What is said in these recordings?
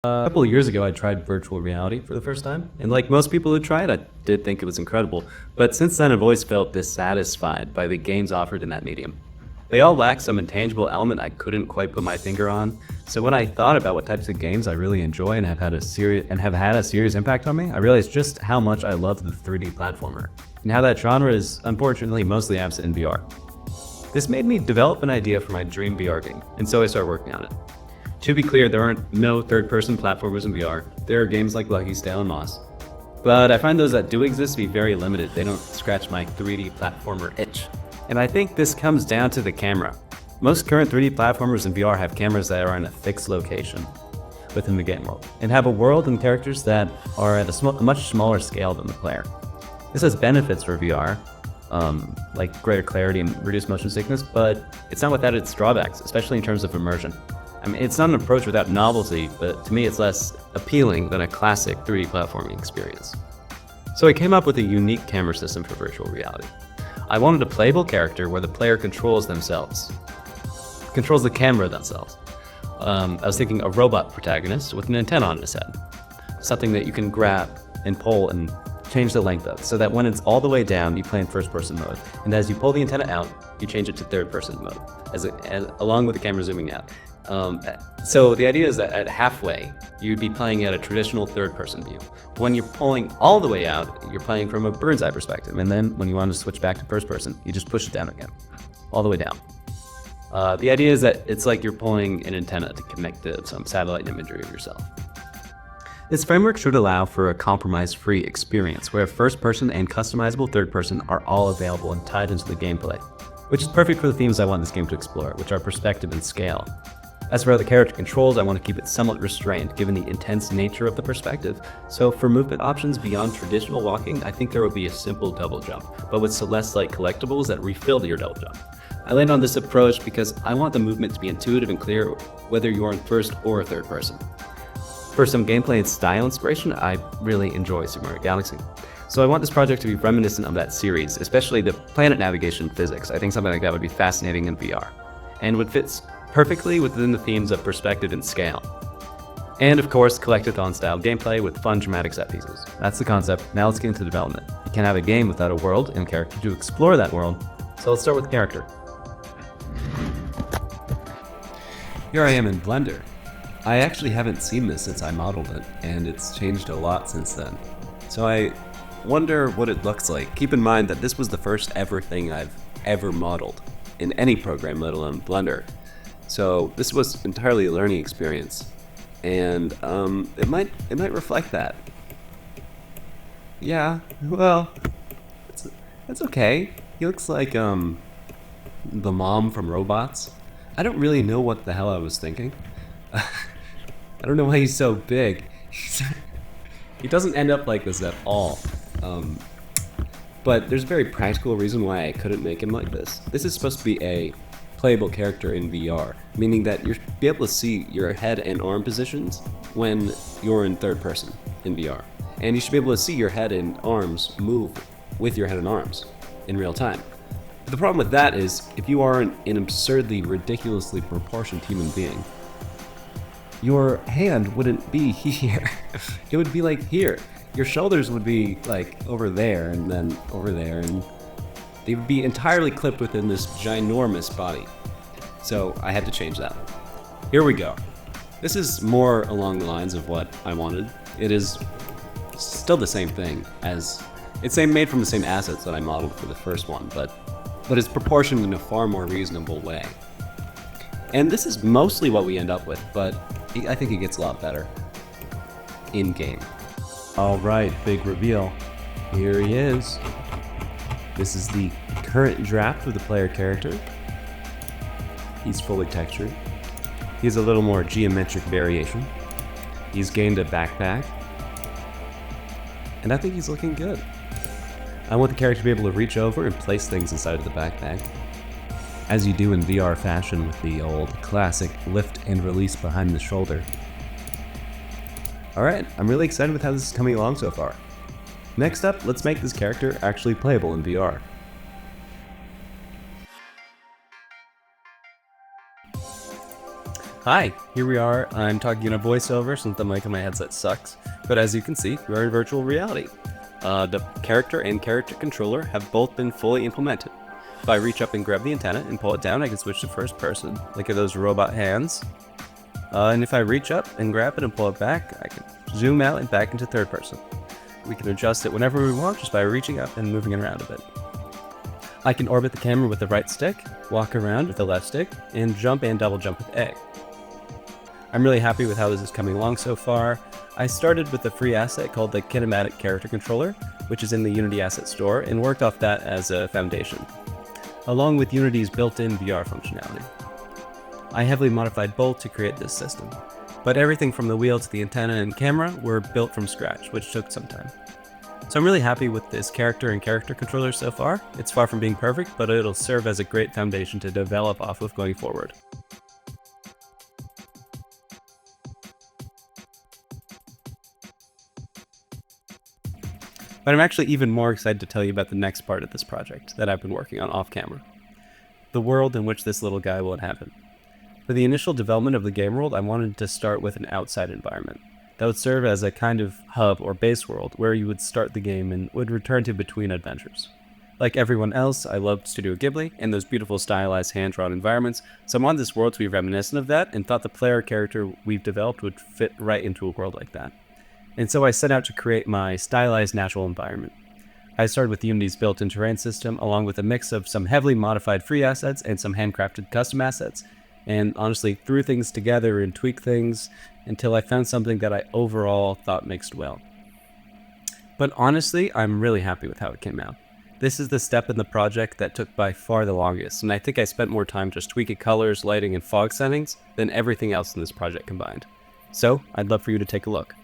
A couple of years ago, I tried virtual reality for the first time, and like most people who tried, I did think it was incredible. But since then, I've always felt dissatisfied by the games offered in that medium. They all lack some intangible element I couldn't quite put my finger on. So when I thought about what types of games I really enjoy and have had a serious impact on me, I realized just how much I love the 3D platformer, and how that genre is unfortunately mostly absent in VR. This made me develop an idea for my dream VR game, and so I started working on it. To be clear, there aren't no third-person platformers in VR. There are games like Lucky, Stale, and Moss. But I find those that do exist to be very limited. They don't scratch my 3D platformer itch. And I think this comes down to the camera. Most current 3D platformers in VR have cameras that are in a fixed location within the game world, and have a world and characters that are at a much smaller scale than the player. This has benefits for VR, like greater clarity and reduced motion sickness, but it's not without its drawbacks, especially in terms of immersion. I mean, it's not an approach without novelty, but to me it's less appealing than a classic 3D platforming experience. So I came up with a unique camera system for virtual reality. I wanted a playable character where the player controls the camera themselves. I was thinking a robot protagonist with an antenna on his head. Something that you can grab and pull and change the length of, so that when it's all the way down, you play in first-person mode. And as you pull the antenna out, you change it to third-person mode, along with the camera zooming out. So the idea is that at halfway, you'd be playing at a traditional third-person view. When you're pulling all the way out, you're playing from a bird's eye perspective. And then when you want to switch back to first person, you just push it down again, all the way down. The idea is that it's like you're pulling an antenna to connect to some satellite imagery of yourself. This framework should allow for a compromise-free experience where first-person and customizable third-person are all available and tied into the gameplay, which is perfect for the themes I want this game to explore, which are perspective and scale. As for how the character controls, I want to keep it somewhat restrained given the intense nature of the perspective, so for movement options beyond traditional walking, I think there will be a simple double jump, but with Celeste-like collectibles that refill your double jump. I landed on this approach because I want the movement to be intuitive and clear whether you're in first or third person. For some gameplay and style inspiration, I really enjoy Super Mario Galaxy. So I want this project to be reminiscent of that series, especially the planet navigation physics. I think something like that would be fascinating in VR, and would fit perfectly within the themes of perspective and scale. And of course, collectathon style gameplay with fun dramatic set pieces. That's the concept. Now let's get into development. You can't have a game without a world and character to explore that world. So let's start with character. Here I am in Blender. I actually haven't seen this since I modeled it, and it's changed a lot since then. So I wonder what it looks like. Keep in mind that this was the first ever thing I've ever modeled in any program, let alone Blender. So this was entirely a learning experience, and it might reflect that. Yeah, well, it's okay. He looks like the mom from Robots. I don't really know what the hell I was thinking. I don't know why he's so big. He doesn't end up like this at all. But there's a very practical reason why I couldn't make him like this. This is supposed to be a playable character in VR, meaning that you'll be able to see your head and arm positions when you're in third person in VR. And you should be able to see your head and arms move with your head and arms in real time. But the problem with that is, if you are an absurdly, ridiculously proportioned human being, your hand wouldn't be here. It would be like here. Your shoulders would be like over there and then over there, and they would be entirely clipped within this ginormous body. So I had to change that. Here we go. This is more along the lines of what I wanted. It is still the same thing as, it's made from the same assets that I modeled for the first one, but it's proportioned in a far more reasonable way. And this is mostly what we end up with, but I think it gets a lot better in-game. All right, big reveal. Here he is. This is the current draft of the player character. He's fully textured. He has a little more geometric variation. He's gained a backpack. And I think he's looking good. I want the character to be able to reach over and place things inside of the backpack, as you do in VR fashion with the old classic lift and release behind the shoulder. Alright, I'm really excited with how this is coming along so far. Next up, let's make this character actually playable in VR. Hi, here we are. I'm talking in a voiceover since the mic on my headset sucks, but as you can see, we are in virtual reality. The character and character controller have both been fully implemented. If I reach up and grab the antenna and pull it down, I can switch to first person. Look at those robot hands. And if I reach up and grab it and pull it back, I can zoom out and back into third person. We can adjust it whenever we want just by reaching up and moving it around a bit. I can orbit the camera with the right stick, walk around with the left stick, and jump and double jump with A. I'm really happy with how this is coming along so far. I started with a free asset called the Kinematic Character Controller, which is in the Unity Asset Store, and worked off that as a foundation, along with Unity's built-in VR functionality. I heavily modified both to create this system, but everything from the wheel to the antenna and camera were built from scratch, which took some time. So I'm really happy with this character and character controller so far. It's far from being perfect, but it'll serve as a great foundation to develop off of going forward. But I'm actually even more excited to tell you about the next part of this project that I've been working on off camera. The world in which this little guy will inhabit. For the initial development of the game world, I wanted to start with an outside environment that would serve as a kind of hub or base world where you would start the game and would return to between adventures. Like everyone else, I loved Studio Ghibli and those beautiful stylized hand-drawn environments, so I wanted this world to be reminiscent of that and thought the player character we've developed would fit right into a world like that. And so I set out to create my stylized natural environment. I started with Unity's built-in terrain system, along with a mix of some heavily modified free assets and some handcrafted custom assets, and honestly threw things together and tweaked things until I found something that I overall thought mixed well. But honestly, I'm really happy with how it came out. This is the step in the project that took by far the longest, and I think I spent more time just tweaking colors, lighting, and fog settings than everything else in this project combined. So, I'd love for you to take a look.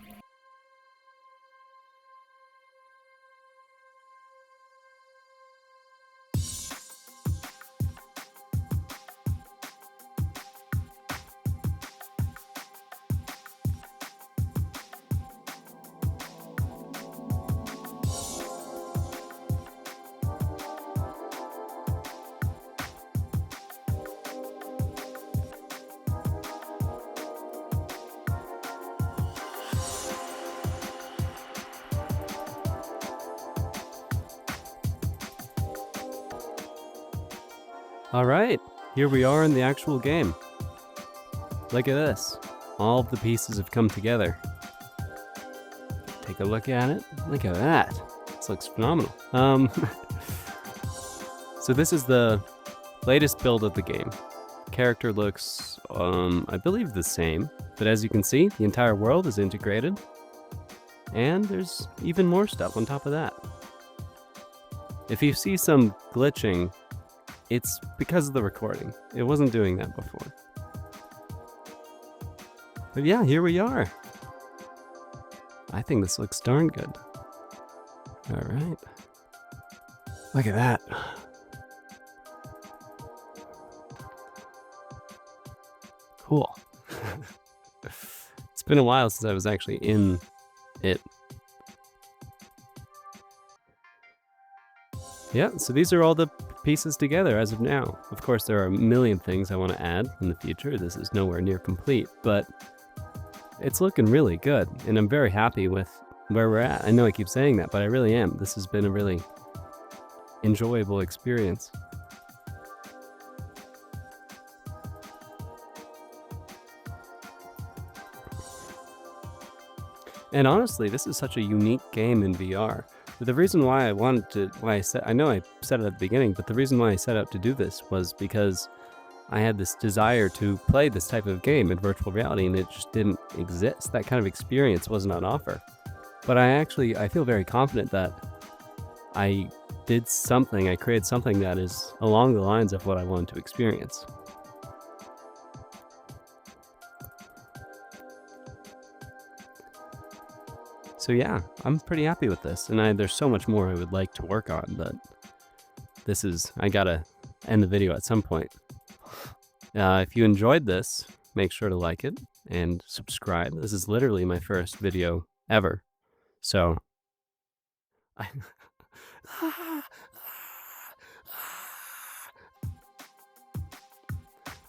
Alright, here we are in the actual game. Look at this. All of the pieces have come together. Take a look at it. Look at that. This looks phenomenal. So this is the latest build of the game. Character looks, I believe the same, but as you can see, the entire world is integrated. And there's even more stuff on top of that. If you see some glitching, it's because of the recording. It wasn't doing that before. But yeah, here we are. I think this looks darn good. Alright. Look at that. Cool. It's been a while since I was actually in it. Yeah, so these are all the pieces together as of now. Of course, there are a million things I want to add in the future. This is nowhere near complete, but it's looking really good, and I'm very happy with where we're at. I know I keep saying that, but I really am. This has been a really enjoyable experience. And honestly, this is such a unique game in VR. The reason why I wanted to, I know I said it at the beginning, but the reason why I set out to do this was because I had this desire to play this type of game in virtual reality, and it just didn't exist. That kind of experience wasn't on offer. But I feel very confident that I created something that is along the lines of what I wanted to experience. So yeah, I'm pretty happy with this, and there's so much more I would like to work on, but I gotta end the video at some point. If you enjoyed this, make sure to like it and subscribe. This is literally my first video ever, so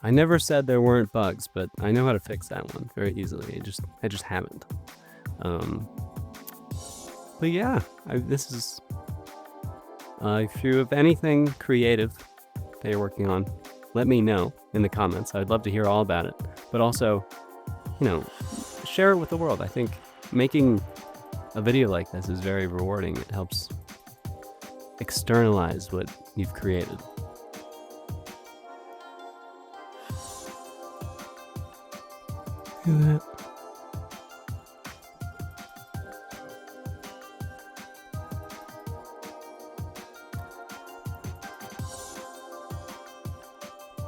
I never said there weren't bugs, but I know how to fix that one very easily. I just haven't. But yeah, this is. If you have anything creative that you're working on, let me know in the comments. I'd love to hear all about it. But also, share it with the world. I think making a video like this is very rewarding. It helps externalize what you've created. Look at that.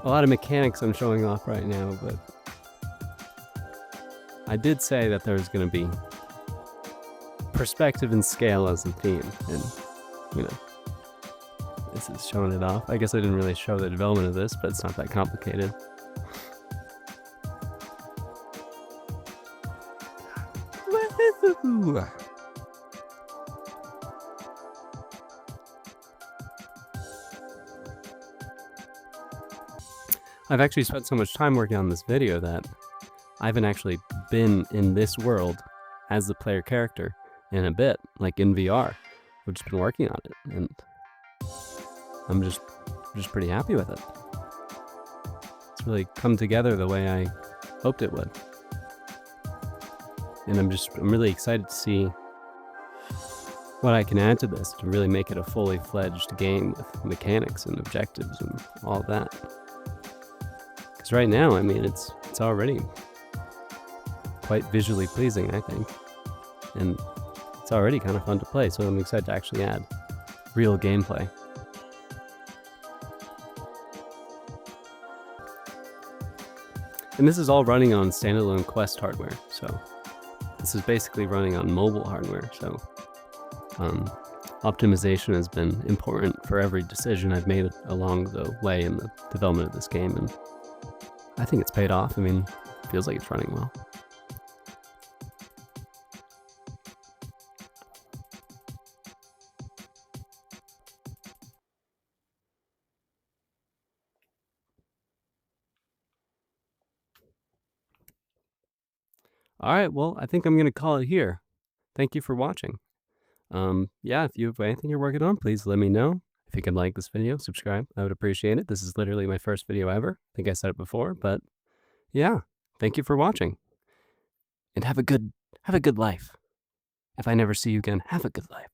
A lot of mechanics I'm showing off right now, but I did say that there was going to be perspective and scale as a theme, and this is showing it off. I guess I didn't really show the development of this, but it's not that complicated. I've actually spent so much time working on this video that I haven't actually been in this world as the player character in a bit, like in VR. I've just been working on it, and I'm just pretty happy with it. It's really come together the way I hoped it would. And I'm really excited to see what I can add to this to really make it a fully fledged game with mechanics and objectives and all of that. Because right now, I mean, it's already quite visually pleasing, I think. And it's already kind of fun to play, so I'm excited to actually add real gameplay. And this is all running on standalone Quest hardware, so this is basically running on mobile hardware, so optimization has been important for every decision I've made along the way in the development of this game, and I think it's paid off. I mean, it feels like it's running well. All right, well, I think I'm going to call it here. Thank you for watching. Yeah, if you have anything you're working on, please let me know. If you can like this video, subscribe. I would appreciate it. This is literally my first video ever. I think I said it before, but yeah, thank you for watching. And have a good life. If I never see you again, have a good life.